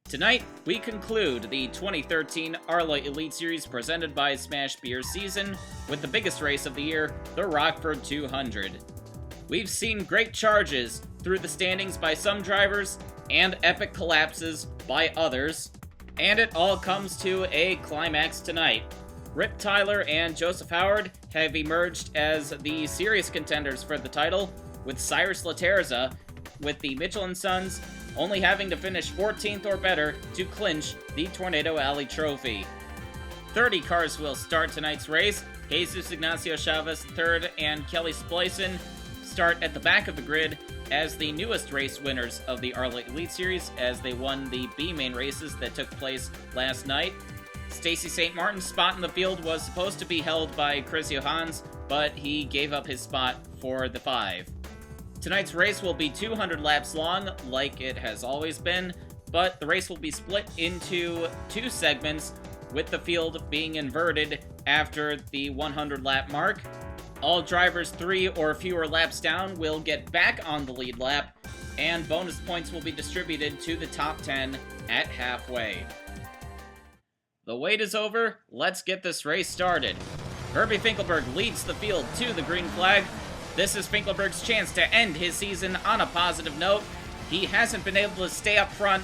Tonight, we conclude the 2013 ARLA Elite Series presented by Smash Beer season with the biggest race of the year, the Rockford 200. We've seen great charges through the standings by some drivers and epic collapses by others, and it all comes to a climax tonight. Rip Tyler and Joseph Howard have emerged as the serious contenders for the title, with Cyrus Laterza, with the Mitchell & Sons, only having to finish 14th or better to clinch the Tornado Alley Trophy. 30 cars will start tonight's race. Jesus Ignacio Chavez III and Kelly Splicen start at the back of the grid as the newest race winners of the ARLA Elite Series, as they won the B main races that took place last night. Stacy St. Martin's spot in the field was supposed to be held by Chris Johans, but he gave up his spot for the 5. Tonight's race will be 200 laps long, like it has always been, but the race will be split into 2 segments, with the field being inverted after the 100-lap mark. All drivers 3 or fewer laps down will get back on the lead lap, and bonus points will be distributed to the top 10 at halfway. The wait is over, let's get this race started. Herbie Finkelberg leads the field to the green flag. This is Finkelberg's chance to end his season on a positive note. He hasn't been able to stay up front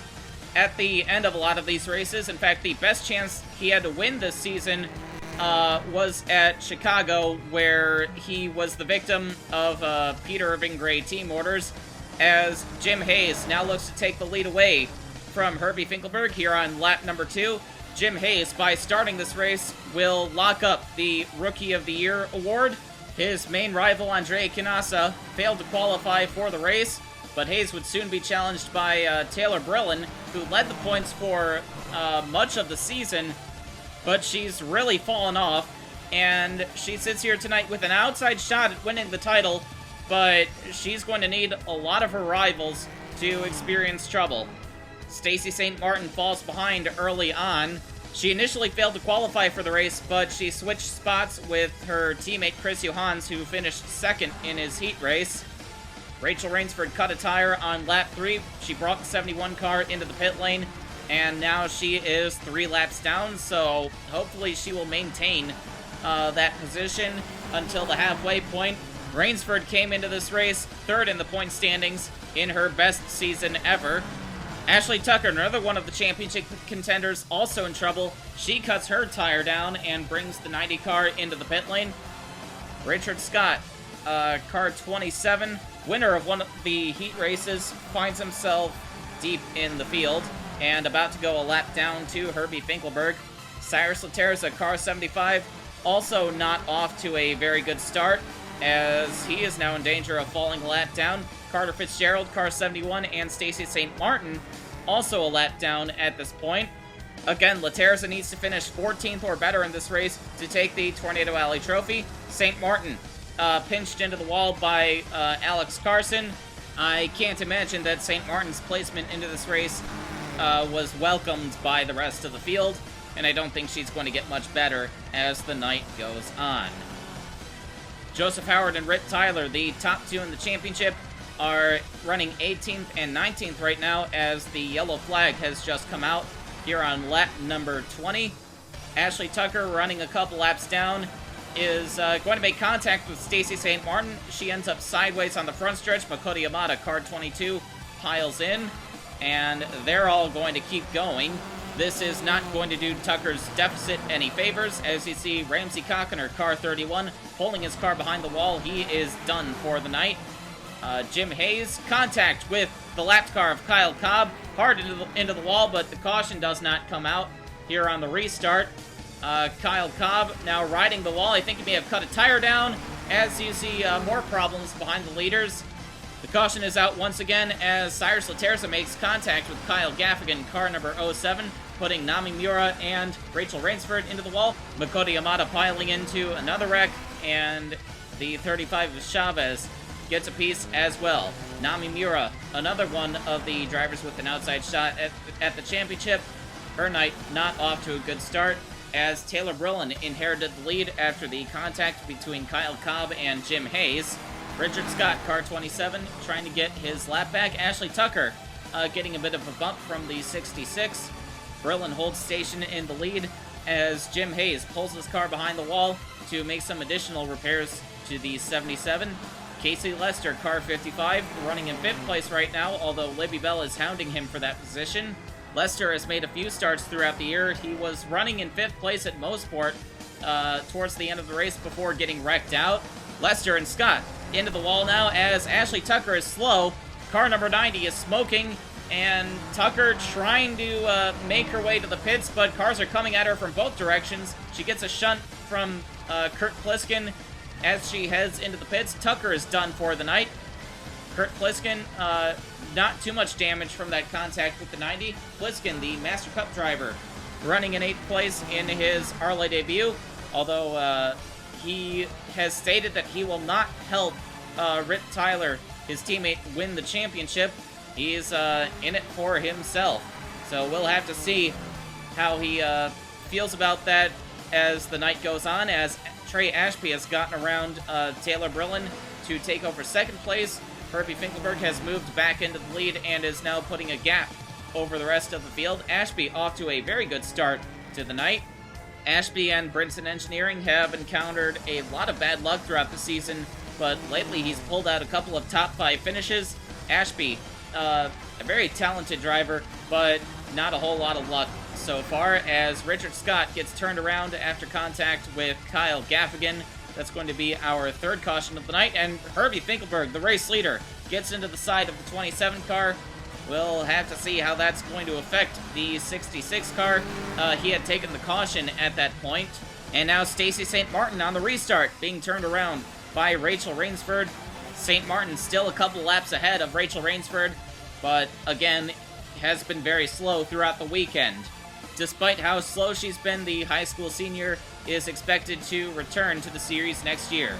at the end of a lot of these races. In fact, the best chance he had to win this season was at Chicago, where he was the victim of Peter Irving Gray team orders, as Jim Hayes now looks to take the lead away from Herbie Finkelberg here on lap number 2. Jim Hayes, by starting this race, will lock up the Rookie of the Year award. His main rival, Andrea Canassa, failed to qualify for the race, but Hayes would soon be challenged by Taylor Brillen, who led the points for much of the season, but she's really fallen off, and she sits here tonight with an outside shot at winning the title, but she's going to need a lot of her rivals to experience trouble. Stacy St. Martin falls behind early on. She initially failed to qualify for the race, but she switched spots with her teammate Chris Johans, who finished second in his heat race. Rachel Rainsford cut a tire on lap 3. She brought the 71 car into the pit lane, and now she is 3 laps down, so hopefully she will maintain that position until the halfway point. Rainsford came into this race 3rd in the point standings in her best season ever. Ashley Tucker, another one of the championship contenders, also in trouble. She cuts her tire down and brings the 90 car into the pit lane. Richard Scott, car 27, winner of one of the heat races, finds himself deep in the field and about to go a lap down to Herbie Finkelberg. Cyrus Laterza, car 75, also not off to a very good start, as he is now in danger of falling a lap down. Carter Fitzgerald, car 71, and Stacy St. Martin also a lap down at this point. Again, Laterza needs to finish 14th or better in this race to take the Tornado Alley Trophy. St. Martin pinched into the wall by Alex Carson. I can't imagine that St. Martin's placement into this race was welcomed by the rest of the field, and I don't think she's going to get much better as the night goes on. Joseph Howard and Rip Tyler, the top 2 in the championship, are running 18th and 19th right now, as the yellow flag has just come out here on lap number 20. Ashley Tucker, running a couple laps down, is going to make contact with Stacy St. Martin. She ends up sideways on the front stretch. Makoto Yamada, car 22, piles in, and they're all going to keep going. This is not going to do Tucker's deficit any favors, as you see Ramsey Cockiner, car 31, pulling his car behind the wall. He is done for the night. Jim Hayes, contact with the lapped car of Kyle Cobb, hard into the wall, but the caution does not come out here on the restart. Kyle Cobb now riding the wall. I think he may have cut a tire down, as you see more problems behind the leaders. The caution is out once again as Cyrus Laterza makes contact with Kyle Gaffigan, car number 07, putting Nami Miura and Rachel Rainsford into the wall. Makoto Yamada piling into another wreck, and the 35 of Chavez gets a piece as well. Nami Miura, another one of the drivers with an outside shot at the championship. Her night not off to a good start, as Taylor Brillen inherited the lead after the contact between Kyle Cobb and Jim Hayes. Richard Scott, car 27, trying to get his lap back. Ashley Tucker getting a bit of a bump from the 66. Brillin holds station in the lead as Jim Hayes pulls his car behind the wall to make some additional repairs to the 77. Casey Lester, car 55, running in 5th place right now, although Libby Bell is hounding him for that position. Lester has made a few starts throughout the year. He was running in 5th place at Mosport towards the end of the race before getting wrecked out. Lester and Scott into the wall now as Ashley Tucker is slow. Car number 90 is smoking, and Tucker trying to make her way to the pits, but cars are coming at her from both directions. She gets a shunt from Kurt Pliskin as she heads into the pits. Tucker is done for the night. Kurt Pliskin, not too much damage from that contact with the 90. Pliskin, the Master Cup driver, running in 8th place in his ARLA debut, although he has stated that he will not help Rick Tyler, his teammate, win the championship. He's in it for himself. So we'll have to see how he feels about that as the night goes on, as Trey Ashby has gotten around Taylor Brillin to take over 2nd place. Herbie Finkelberg has moved back into the lead and is now putting a gap over the rest of the field. Ashby off to a very good start to the night. Ashby and Brinson Engineering have encountered a lot of bad luck throughout the season, but lately he's pulled out a couple of top 5 finishes. Ashby, a very talented driver, but not a whole lot of luck so far, as Richard Scott gets turned around after contact with Kyle Gaffigan. That's going to be our 3rd caution of the night, and Herbie Finkelberg, the race leader, gets into the side of the 27 car. We'll have to see how that's going to affect the 66 car. He had taken the caution at that point. And now Stacy St. Martin on the restart, being turned around by Rachel Rainsford. St. Martin still a couple laps ahead of Rachel Rainsford, but again, has been very slow throughout the weekend. Despite how slow she's been, the high school senior is expected to return to the series next year.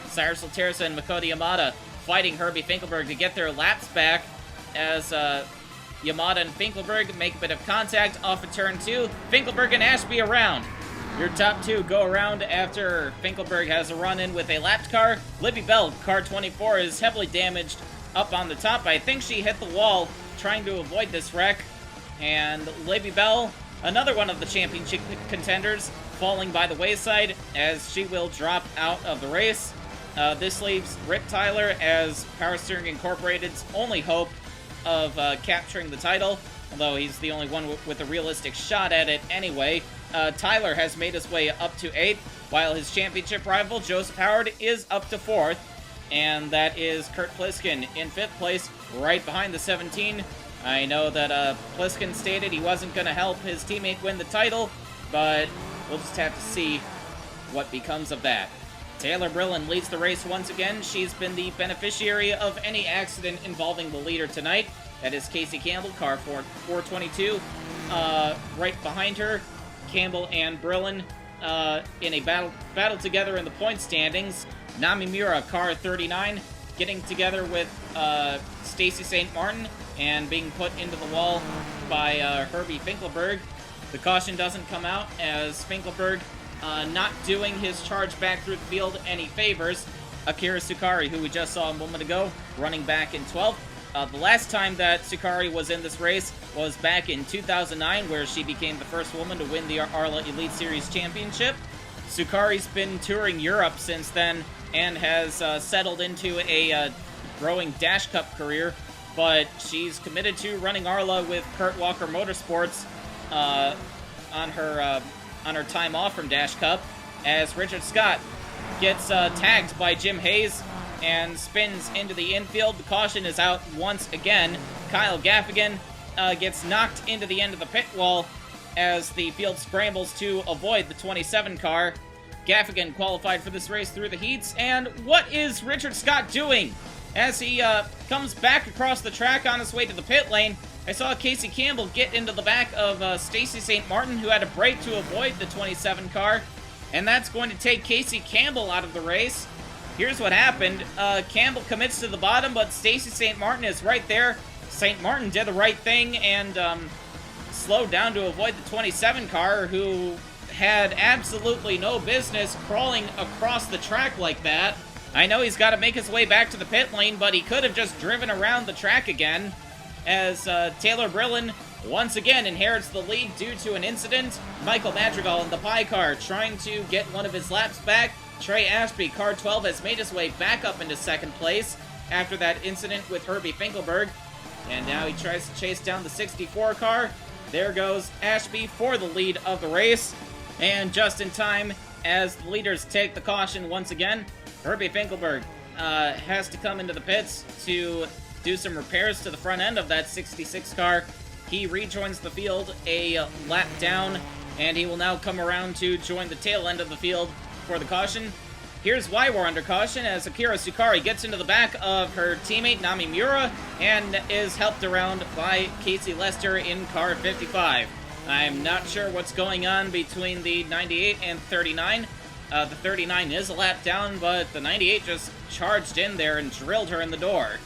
Cyrus Laterza and Makota Yamada fighting Herbie Finkelberg to get their laps back as Yamada and Finkelberg make a bit of contact off of turn 2. Finkelberg and Ashby around. Your top 2 go around after Finkelberg has a run-in with a lapped car. Libby Bell, car 24, is heavily damaged up on the top. I think she hit the wall trying to avoid this wreck. And Libby Bell, another one of the championship contenders, falling by the wayside as she will drop out of the race. This leaves Rick Tyler as Power Steering Incorporated's only hope of capturing the title, although he's the only one with a realistic shot at it anyway. Tyler has made his way up to 8th, while his championship rival, Joseph Howard, is up to 4th. And that is Kurt Pliskin in 5th place, right behind the 17. I know that Pliskin stated he wasn't going to help his teammate win the title, but we'll just have to see what becomes of that. Taylor Brillin leads the race once again. She's been the beneficiary of any accident involving the leader tonight. That is Casey Campbell, car 422. Right behind her, Campbell and Brillin in a battle together in the point standings. Nami Mura, car 39, getting together with Stacy St. Martin and being put into the wall by Herbie Finkelberg. The caution doesn't come out as Finkelberg not doing his charge back through the field any favors. Akira Sukari, who we just saw a moment ago, running back in 12th. The last time that Sukari was in this race was back in 2009, where she became the first woman to win the ARLA Elite Series Championship. Sukari's been touring Europe since then and has settled into a growing Dash Cup career, but she's committed to running ARLA with Kurt Walker Motorsports on her time off from Dash Cup, as Richard Scott gets tagged by Jim Hayes and spins into the infield. The caution is out once again. Kyle Gaffigan gets knocked into the end of the pit wall as the field scrambles to avoid the 27 car. Gaffigan qualified for this race through the heats, and what is Richard Scott doing? As he comes back across the track on his way to the pit lane, I saw Casey Campbell get into the back of Stacy St. Martin, who had to brake to avoid the 27 car, and that's going to take Casey Campbell out of the race. Here's what happened. Campbell commits to the bottom, but Stacy St. Martin is right there. St. Martin did the right thing and slowed down to avoid the 27 car, who had absolutely no business crawling across the track like that. I know he's got to make his way back to the pit lane, but he could have just driven around the track again. as Taylor Brillin once again inherits the lead due to an incident. Michael Madrigal in the pie car trying to get one of his laps back. Trey Ashby, car 12, has made his way back up into second place after that incident with Herbie Finkelberg. And now he tries to chase down the 64 car. There goes Ashby for the lead of the race. And just in time, as the leaders take the caution once again, Herbie Finkelberg has to come into the pits to do some repairs to the front end of that 66 car. He rejoins the field a lap down, and he will now come around to join the tail end of the field for the caution. Here's why we're under caution, as Akira Sukari gets into the back of her teammate Nami Miura and is helped around by Casey Lester in car 55. I'm not sure what's going on between the 98 and 39. The 39 is a lap down, but the 98 just charged in there and drilled her in the door.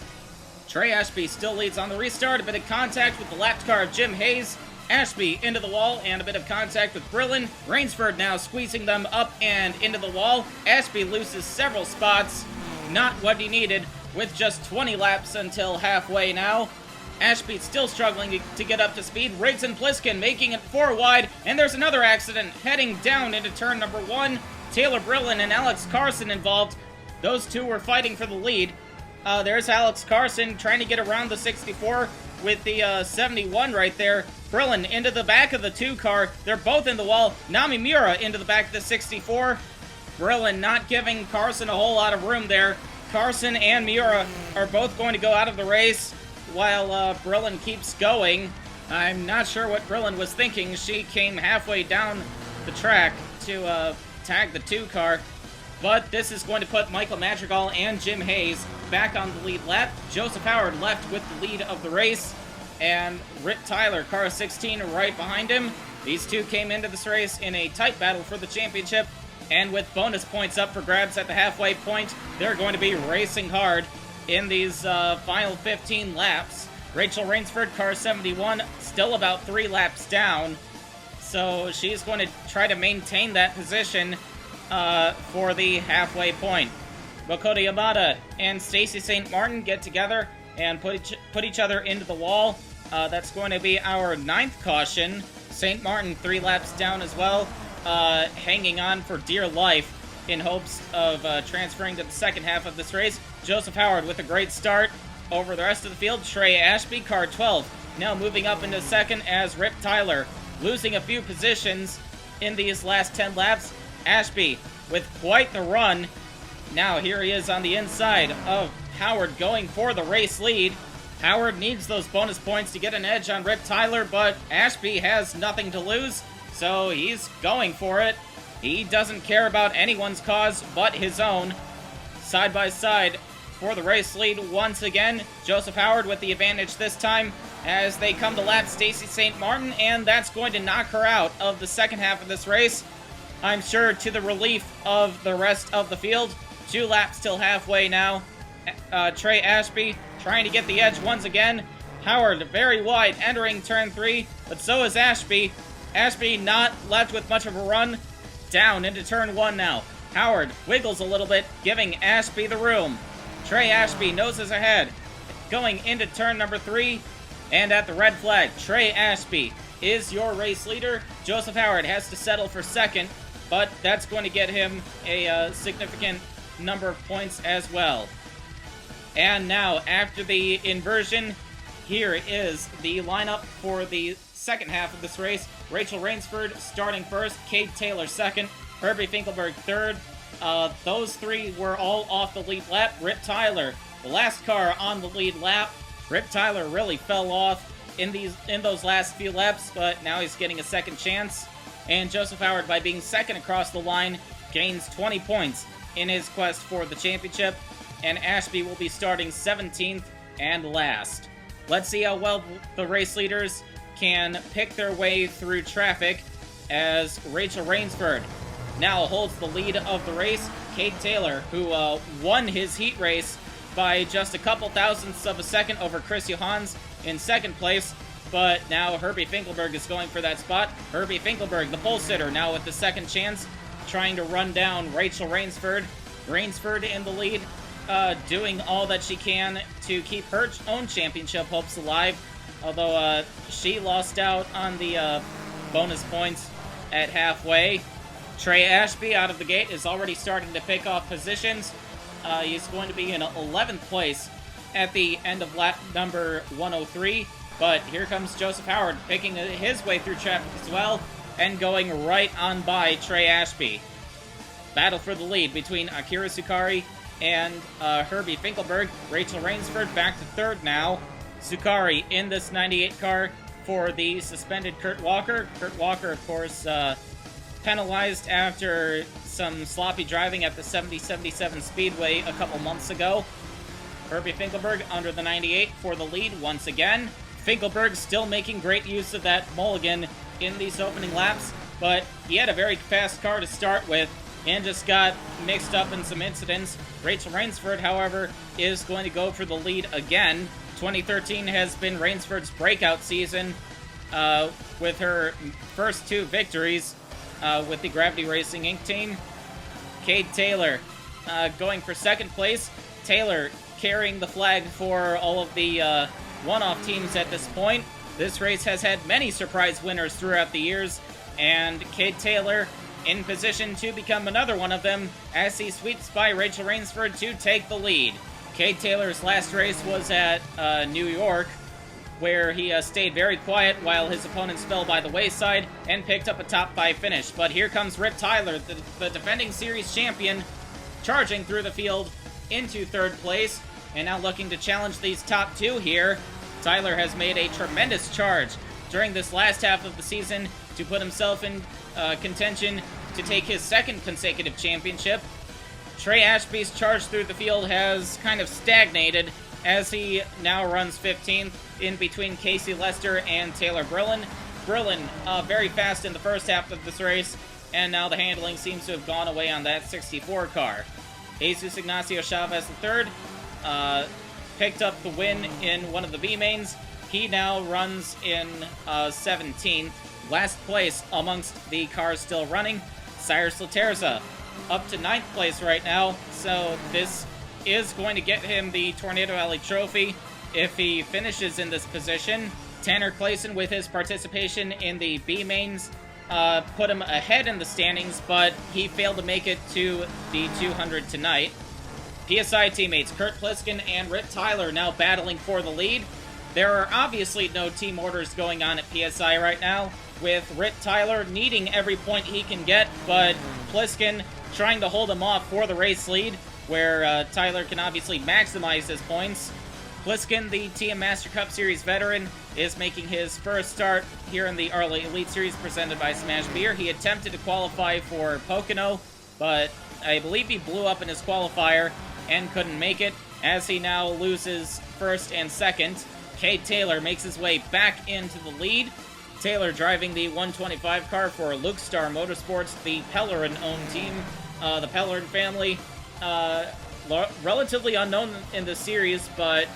Trey Ashby still leads on the restart. A bit of contact with the lapped car of Jim Hayes. Ashby into the wall, and a bit of contact with Brillin. Rainsford now squeezing them up and into the wall. Ashby loses several spots. Not what he needed, with just 20 laps until halfway now. Ashby still struggling to get up to speed. Riggs and Pliskin making it 4 wide, and there's another accident heading down into turn number 1. Taylor Brillin and Alex Carson involved. Those two were fighting for the lead. There's Alex Carson trying to get around the 64 with the 71 right there. Brillin into the back of the 2 car. They're both in the wall. Nami Miura into the back of the 64. Brillin not giving Carson a whole lot of room there. Carson and Miura are both going to go out of the race while Brillin keeps going. I'm not sure what Brillin was thinking. She came halfway down the track to tag the 2 car. But this is going to put Michael Madrigal and Jim Hayes back on the lead lap. Joseph Howard left with the lead of the race. And Rick Tyler, car 16, right behind him. These two came into this race in a tight battle for the championship. And with bonus points up for grabs at the halfway point, they're going to be racing hard in these final 15 laps. Rachel Rainsford, car 71, still about 3 laps down. So she's going to try to maintain that position for the halfway point. Makoto Yamada and Stacy St. Martin get together and put each other into the wall. That's going to be our 9th caution. St. Martin 3 laps down as well, hanging on for dear life in hopes of transferring to the second half of this race. Joseph Howard with a great start over the rest of the field. Trey Ashby, car 12, now moving up into second as Rip Tyler, losing a few positions in these last 10 laps. Ashby with quite the run. Now here he is on the inside of Howard going for the race lead. Howard needs those bonus points to get an edge on Rip Tyler, but Ashby has nothing to lose, so he's going for it. He doesn't care about anyone's cause but his own. Side by side for the race lead once again. Joseph Howard with the advantage this time as they come to lap Stacy St. Martin, and that's going to knock her out of the second half of this race. I'm sure to the relief of the rest of the field. 2 laps till halfway now. Trey Ashby trying to get the edge once again. Howard very wide entering turn 3, but so is Ashby. Ashby not left with much of a run. Down into turn 1 now. Howard wiggles a little bit, giving Ashby the room. Trey Ashby noses ahead, going into turn number 3, and at the red flag, Trey Ashby is your race leader. Joseph Howard has to settle for second, but that's going to get him a significant number of points as well. And now, after the inversion, here is the lineup for the second half of this race. Rachel Rainsford starting first, Kate Taylor second, Herbie Finkelberg third. Those 3 were all off the lead lap. Rip Tyler, the last car on the lead lap. Rip Tyler really fell off in those last few laps, but now he's getting a second chance. And Joseph Howard, by being second across the line, gains 20 points in his quest for the championship. And Ashby will be starting 17th and last. Let's see how well the race leaders can pick their way through traffic as Rachel Rainsford now holds the lead of the race. Cade Taylor, who won his heat race by just a couple thousandths of a second over Chris Johans in second place, but now Herbie Finkelberg is going for that spot. Herbie Finkelberg, the pole sitter, now with the second chance, trying to run down Rachel Rainsford. Rainsford in the lead doing all that she can to keep her own championship hopes alive, although she lost out on the bonus points at halfway. Trey Ashby out of the gate is already starting to pick off positions. He's going to be in 11th place at the end of lap number 103, but here comes Joseph Howard picking his way through traffic as well and going right on by Trey Ashby. Battle for the lead between Akira Sukari and Herbie Finkelberg. Rachel Rainsford back to third now. Sukari in this 98 car for the suspended Kurt Walker. Kurt Walker, of course, penalized after some sloppy driving at the 70-77 Speedway a couple months ago. Herbie Finkelberg under the 98 for the lead once again. Finkelberg still making great use of that mulligan in these opening laps, but he had a very fast car to start with and just got mixed up in some incidents. Rachel Rainsford, however, is going to go for the lead again. 2013 has been Rainsford's breakout season with her first two victories with the Gravity Racing Inc. team. Cade Taylor going for second place. Taylor carrying the flag for all of the one-off teams at this point. This race has had many surprise winners throughout the years, and Cade Taylor in position to become another one of them as he sweeps by Rachel Rainsford to take the lead. Cade Taylor's last race was at New York, where he stayed very quiet while his opponents fell by the wayside and picked up a top 5 finish. But here comes Rip Tyler, the defending series champion, charging through the field into third place, and now looking to challenge these top 2 here. Tyler has made a tremendous charge during this last half of the season to put himself in contention to take his second consecutive championship. Trey Ashby's charge through the field has kind of stagnated as he now runs 15th in between Casey Lester and Taylor Brillen. Brillen very fast in the first half of this race, and now the handling seems to have gone away on that 64 car. Jesus Ignacio Chavez III picked up the win in one of the B mains. He now runs in 17th. Last place amongst the cars still running, Cyrus Laterza, up to 9th place right now, so this is going to get him the Tornado Alley Trophy if he finishes in this position. Tanner Clayson, with his participation in the B mains, put him ahead in the standings, but he failed to make it to the 200 tonight. PSI teammates Kurt Pliskin and Rip Tyler now battling for the lead. There are obviously no team orders going on at PSI right now, with Rip Tyler needing every point he can get, but Pliskin trying to hold him off for the race lead, where Tyler can obviously maximize his points. Pliskin, the TM Master Cup Series veteran, is making his first start here in the ARLA Elite Series presented by Smash Beer. He attempted to qualify for Pocono, but I believe he blew up in his qualifier and couldn't make it, as he now loses first and second. Cade Taylor makes his way back into the lead. Taylor driving the 125 car for Luke Star Motorsports, the Pellerin-owned team. The Pellerin family, relatively unknown in the series, but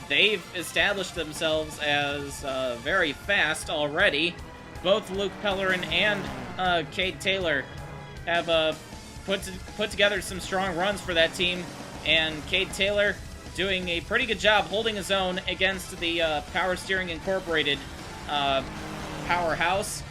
they've established themselves as very fast already. Both Luke Pellerin and Cade Taylor have put together some strong runs for that team, and Cade Taylor doing a pretty good job holding his own against the Power Steering Incorporated powerhouse.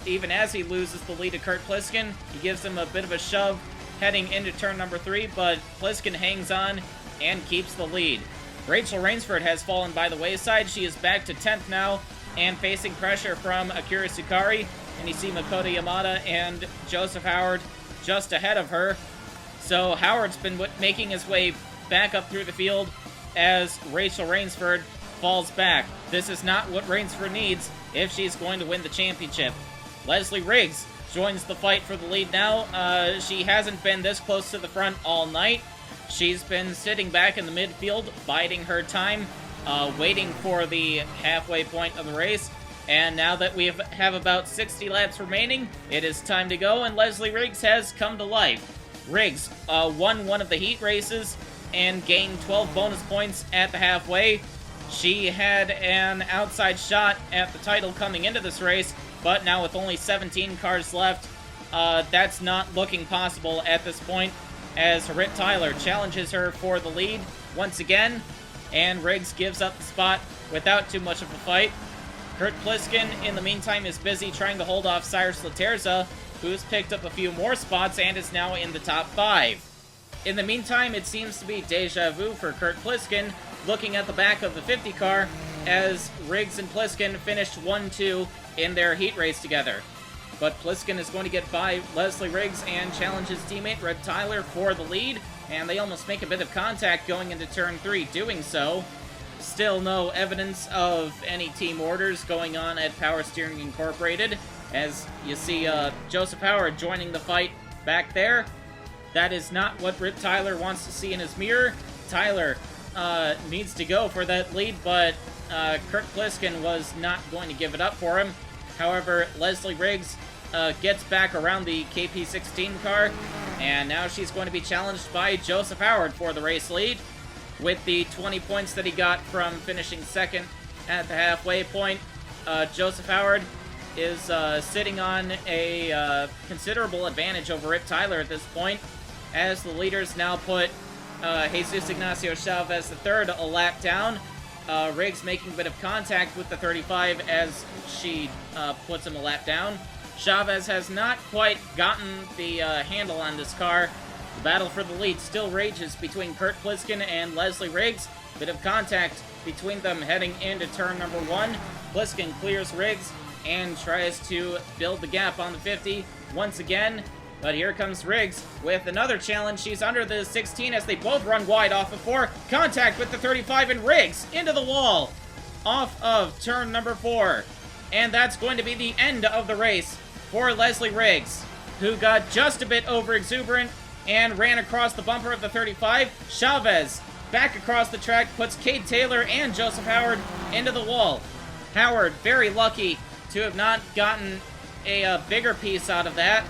Even as he loses the lead to Kurt Pliskin, he gives him a bit of a shove heading into turn number 3, but Pliskin hangs on and keeps the lead. Rachel Rainsford has fallen by the wayside. She is back to 10th now and facing pressure from Akira Sukari, and you see Makoto Yamada and Joseph Howard just ahead of her. So Howard's been making his way back up through the field as Rachel Rainsford falls back. This is not what Rainsford needs if she's going to win the championship. Leslie Riggs joins the fight for the lead now. She hasn't been this close to the front all night. She's been sitting back in the midfield, biding her time, waiting for the halfway point of the race. And now that we have about 60 laps remaining, it is time to go, and Leslie Riggs has come to life. Riggs won one of the heat races and gained 12 bonus points at the halfway. She had an outside shot at the title coming into this race, but now with only 17 cars left, that's not looking possible at this point. as Rip Tyler challenges her for the lead once again, and Riggs gives up the spot without too much of a fight. Kurt Pliskin, in the meantime, is busy trying to hold off Cyrus Laterza, who's picked up a few more spots and is now in the top 5. In the meantime, it seems to be deja vu for Kurt Pliskin, looking at the back of the 50 car, as Riggs and Pliskin finished 1-2 in their heat race together. But Pliskin is going to get by Leslie Riggs and challenge his teammate Rip Tyler for the lead, and they almost make a bit of contact going into turn 3 doing so. Still no evidence of any team orders going on at Power Steering Incorporated, as you see Joseph Howard joining the fight back there. That is not what Rip Tyler wants to see in his mirror. Tyler needs to go for that lead, but Kurt Pliskin was not going to give it up for him. However, Leslie Riggs gets back around the KP16 car, and now she's going to be challenged by Joseph Howard for the race lead. With the 20 points that he got from finishing second at the halfway point, Joseph Howard is sitting on a considerable advantage over Rip Tyler at this point, as the leaders now put Jesus Ignacio Chavez III a lap down. Riggs making a bit of contact with the 35 as she puts him a lap down. Chavez has not quite gotten the handle on this car. The battle for the lead still rages between Kurt Pliskin and Leslie Riggs. Bit of contact between them heading into turn number 1. Pliskin clears Riggs and tries to build the gap on the 50 once again. But here comes Riggs with another challenge. She's under the 16 as they both run wide off of 4. Contact with the 35 and Riggs into the wall off of turn number 4. And that's going to be the end of the race for Leslie Riggs, who got just a bit over exuberant and ran across the bumper of the 35. Chavez back across the track puts Cade Taylor and Joseph Howard into the wall. Howard very lucky to have not gotten a bigger piece out of that.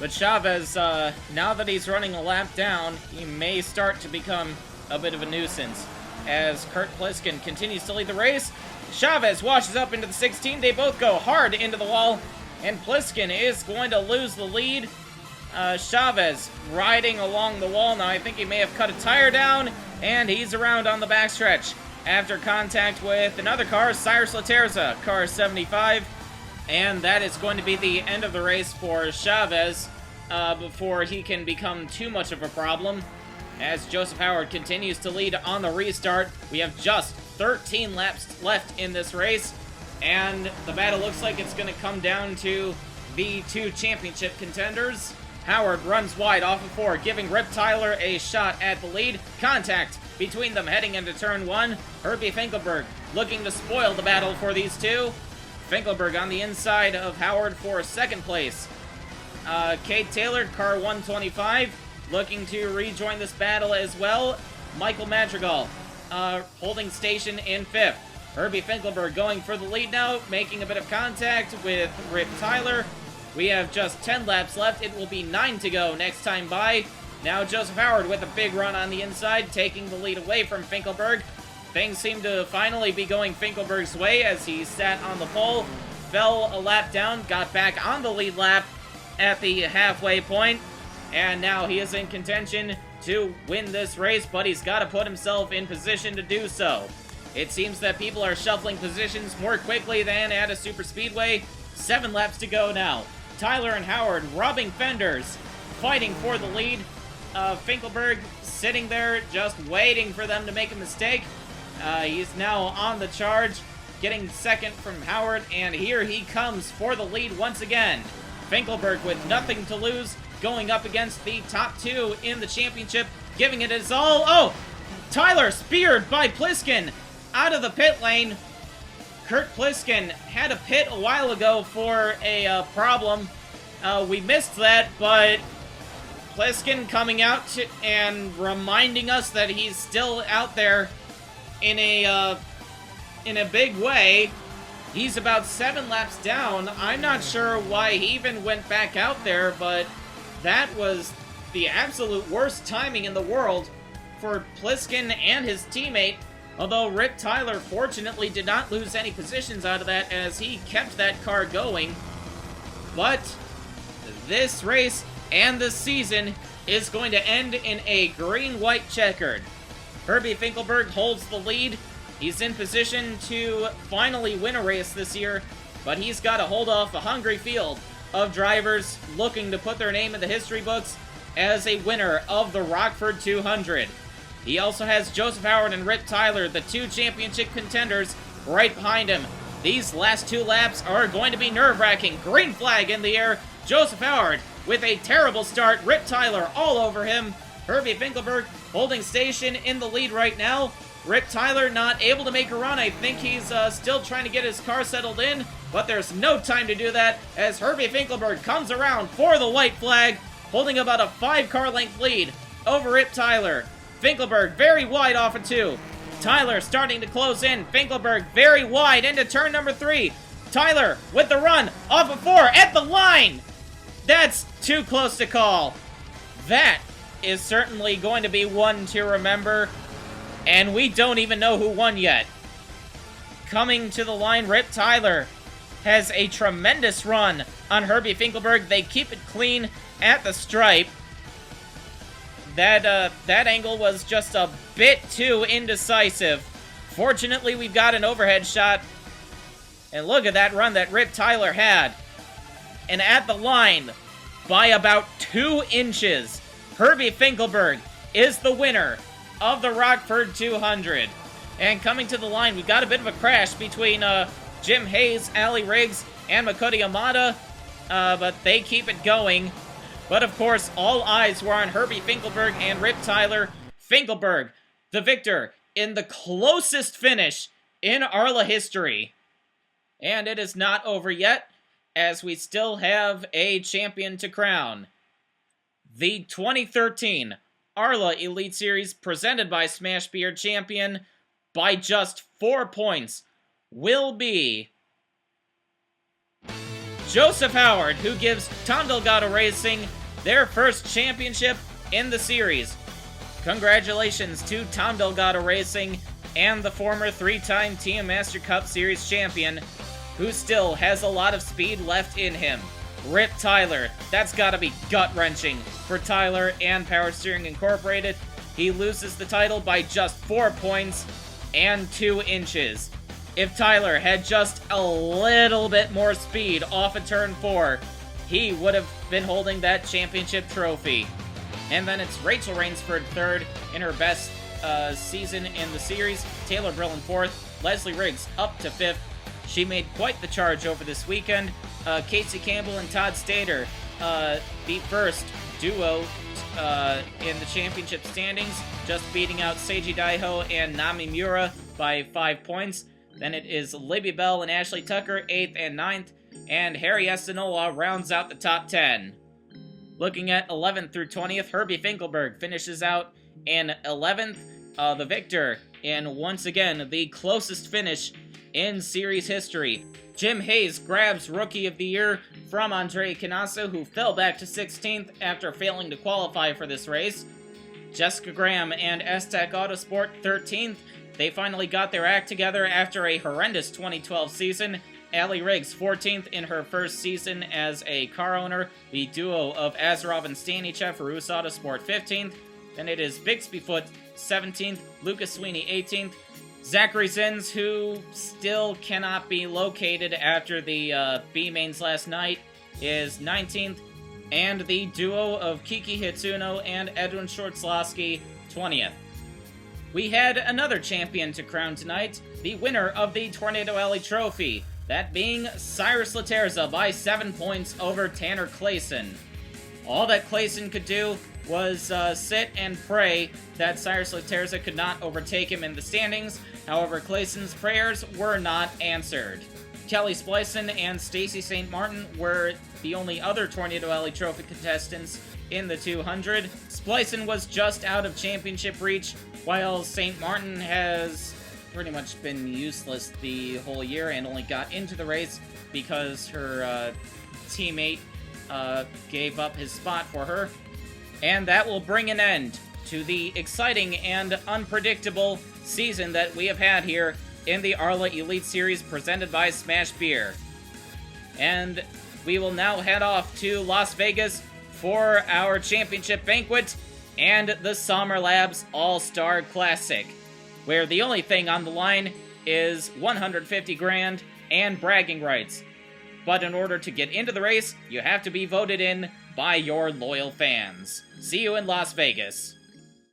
But Chavez, now that he's running a lap down, he may start to become a bit of a nuisance. As Kurt Pliskin continues to lead the race, Chavez washes up into the 16. They both go hard into the wall, and Pliskin is going to lose the lead. Chavez riding along the wall. Now, I think he may have cut a tire down, and he's around on the backstretch after contact with another car, Cyrus Laterza, car 75. And that is going to be the end of the race for Chavez before he can become too much of a problem. As Joseph Howard continues to lead on the restart, we have just 13 laps left in this race, and the battle looks like it's going to come down to the 2 championship contenders. Howard runs wide off of 4, giving Rip Tyler a shot at the lead. Contact between them heading into turn 1. Herbie Finkelberg looking to spoil the battle for these two. Finkelberg on the inside of Howard for second place. Cade Taylor, car 125, looking to rejoin this battle as well. Michael Madrigal holding station in 5th. Herbie Finkelberg going for the lead now, making a bit of contact with Rip Tyler. We have just 10 laps left. It will be 9 to go next time by. Now Joseph Howard with a big run on the inside, taking the lead away from Finkelberg. Things seem to finally be going Finkelberg's way as he sat on the pole, fell a lap down, got back on the lead lap at the halfway point, and now he is in contention to win this race, but he's got to put himself in position to do so. It seems that people are shuffling positions more quickly than at a super speedway. 7 laps to go now. Tyler and Howard rubbing fenders, fighting for the lead. Finkelberg sitting there just waiting for them to make a mistake. He's now on the charge, getting second from Howard, and here he comes for the lead once again. Finkelberg with nothing to lose, going up against the top 2 in the championship, giving it his all. Oh! Tyler speared by Pliskin out of the pit lane. Kurt Pliskin had a pit a while ago for a problem. We missed that, but Pliskin coming out and reminding us that he's still out there in a big way. He's about 7 laps down. I'm not sure why he even went back out there, but that was the absolute worst timing in the world for Pliskin and his teammate. Although Rip Tyler fortunately did not lose any positions out of that as he kept that car going. But this race and the season is going to end in a green-white checkered. Herbie Finkelberg holds the lead. He's in position to finally win a race this year, but he's got to hold off a hungry field of drivers looking to put their name in the history books as a winner of the Rockford 200. He also has Joseph Howard and Rip Tyler, the two championship contenders, right behind him. These last two laps are going to be nerve-wracking. Green flag in the air. Joseph Howard with a terrible start. Rip Tyler all over him. Herbie Finkelberg holding station in the lead right now. Rip Tyler not able to make a run. I think he's still trying to get his car settled in, but there's no time to do that as Herbie Finkelberg comes around for the white flag, holding about a 5-car length lead over Rip Tyler. Finkelberg very wide off of 2. Tyler starting to close in. Finkelberg very wide into turn number 3. Tyler with the run off of 4 at the line. That's too close to call. That is certainly going to be one to remember. And we don't even know who won yet. Coming to the line, Rip Tyler has a tremendous run on Herbie Finkelberg. They keep it clean at the stripe. That angle was just a bit too indecisive. Fortunately, we've got an overhead shot. And look at that run that Rip Tyler had. And at the line, by about 2 inches, Herbie Finkelberg is the winner of the Rockford 200. And coming to the line, we got a bit of a crash between Jim Hayes, Ali Riggs, and Makoto Yamada, but they keep it going. But of course, all eyes were on Herbie Finkelberg and Rip Tyler. Finkelberg, the victor, in the closest finish in ARLA history. And it is not over yet, as we still have a champion to crown. The 2013 ARLA Elite Series, presented by Smash Beer champion by just 4 points, will be Joseph Howard, who gives Tom Delgado Racing their first championship in the series. Congratulations to Tom Delgado Racing and the former 3-time Team Master Cup Series champion, who still has a lot of speed left in him. Rip Tyler, that's gotta be gut-wrenching for Tyler and Power Steering Incorporated. He loses the title by just 4 points and 2 inches. If Tyler had just a little bit more speed off of turn 4, he would have been holding that championship trophy. And then it's Rachel Rainsford third in her best season in the series. Taylor Brill in 4th. Leslie Riggs up to 5th. She made quite the charge over this weekend. Casey Campbell and Todd Stater, the first duo in the championship standings, just beating out Seiji Daiho and Nami Miura by 5 points. Then it is Libby Bell and Ashley Tucker, 8th and 9th, and Harry Espinola rounds out the top 10. Looking at 11th through 20th, Herbie Finkelberg finishes out in 11th, the victor, in once again the closest finish in series history. Jim Hayes grabs Rookie of the Year from Andre Canasso, who fell back to 16th after failing to qualify for this race. Jessica Graham and S-Tech Autosport 13th. They finally got their act together after a horrendous 2012 season. Ali Riggs 14th in her first season as a car owner. The duo of Azarov and Stanichev for Rus Autosport 15th. Then it is Bixbyfoot 17th, Lucas Sweeney 18th. Zachary Zins, who still cannot be located after the B-mains last night, is 19th. And the duo of Kiki Hitsuno and Edwin Shortslowski 20th. We had another champion to crown tonight, the winner of the Tornado Alley Trophy, that being Cyrus Laterza by 7 points over Tanner Clayson. All that Clayson could do was sit and pray that Cyrus Laterza could not overtake him in the standings. However, Clayson's prayers were not answered. Kelly Splicen and Stacy St. Martin were the only other Tornado Alley Trophy contestants in the 200. Splicen was just out of championship reach, while St. Martin has pretty much been useless the whole year and only got into the race because her teammate gave up his spot for her. And that will bring an end to the exciting and unpredictable season that we have had here in the ARLA Elite Series presented by Smash Beer. And we will now head off to Las Vegas for our championship banquet and the Sommer Labs All-Star Classic, where the only thing on the line is 150 grand and bragging rights. But in order to get into the race, you have to be voted in by your loyal fans. See you in Las Vegas.